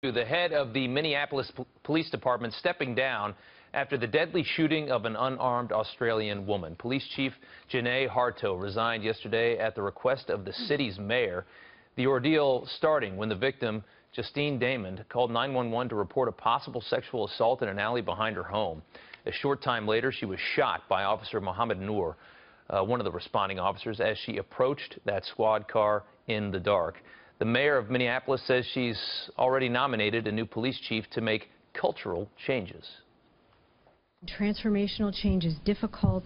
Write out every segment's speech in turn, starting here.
The head of the Minneapolis Police Department stepping down after the deadly shooting of an unarmed Australian woman. Police Chief Janae Harto resigned yesterday at the request of the city's mayor. The ordeal starting when the victim, Justine Damon, called 911 to report a possible sexual assault in an alley behind her home. A short time later, she was shot by Officer Mohammed Noor, one of the responding officers, as she approached that squad car in the dark. The mayor of Minneapolis says she's already nominated a new police chief to make cultural changes. Transformational change is difficult,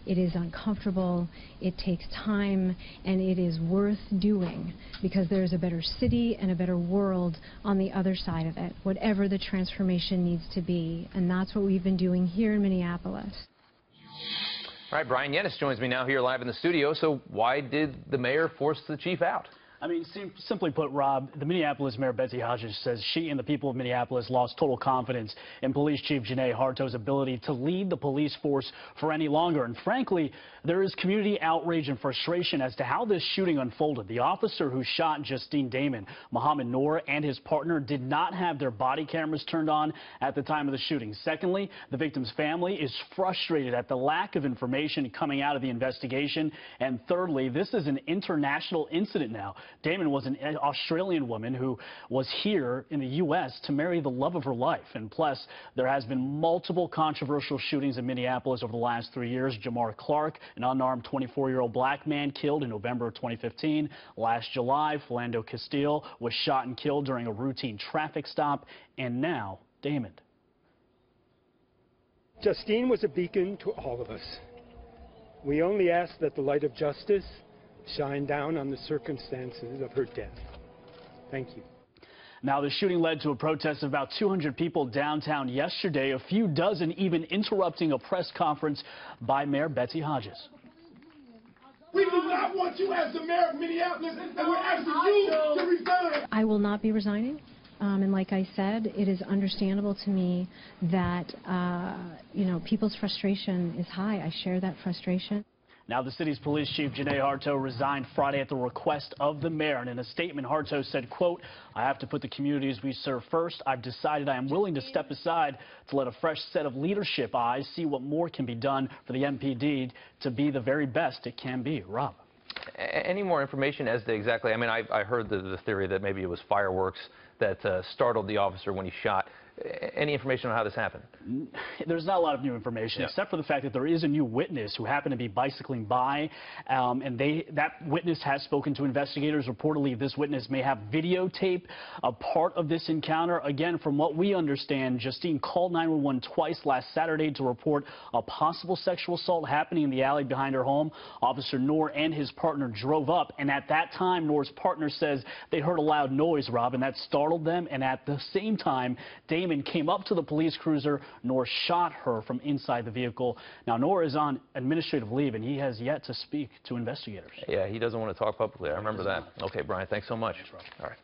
it is uncomfortable, it takes time, and it is worth doing because there's a better city and a better world on the other side of it, whatever the transformation needs to be. And that's what we've been doing here in Minneapolis. All right, Bryan Llenas joins me now here live in the studio. So why did the mayor force the chief out? I mean, simply put, Rob, the Minneapolis Mayor Betsy Hodges says she and the people of Minneapolis lost total confidence in Police Chief Janae Harto's ability to lead the police force for any longer. And frankly, there is community outrage and frustration as to how this shooting unfolded. The officer who shot Justine Damon, Mohammed Noor, and his partner did not have their body cameras turned on at the time of the shooting. Secondly, the victim's family is frustrated at the lack of information coming out of the investigation. And thirdly, this is an international incident now. Damon was an Australian woman who was here in the U.S. to marry the love of her life. And plus, there has been multiple controversial shootings in Minneapolis over the last 3 years. Jamar Clark, an unarmed 24-year-old black man, killed in November of 2015. Last July, Philando Castile was shot and killed during a routine traffic stop. And now, Damon. Justine was a beacon to all of us. We only ask that the light of justice shine down on the circumstances of her death. Thank you. Now, the shooting led to a protest of about 200 people downtown yesterday, a few dozen even interrupting a press conference by Mayor Betsy Hodges. We do not want you as the mayor of Minneapolis, and we're asking you to resign. I will not be resigning. And like I said, it is understandable to me that, people's frustration is high. I share that frustration. Now, the city's police chief, Janae Harto, resigned Friday at the request of the mayor. And in a statement, Harto said, quote, "I have to put the communities we serve first. I've decided I am willing to step aside to let a fresh set of leadership eyes see what more can be done for the MPD to be the very best it can be." Rob. Any more information as to exactly, I mean, I heard the theory that maybe it was fireworks that startled the officer when he shot. Any information on how this happened? There's not a lot of new information, except for the fact that there is a new witness who happened to be bicycling by, and that witness has spoken to investigators. Reportedly, this witness may have videotape a part of this encounter. Again, from what we understand, Justine called 911 twice last Saturday to report a possible sexual assault happening in the alley behind her home. Officer Noor and his partner drove up, and at that time, Noor's partner says they heard a loud noise, Rob, and that startled them. And at the same time, Damon came up to the police cruiser. Noor shot her from inside the vehicle. Now, Noor is on administrative leave, and he has yet to speak to investigators. Yeah, he doesn't want to talk publicly. I remember that. Okay, Bryan, thanks so much. All right.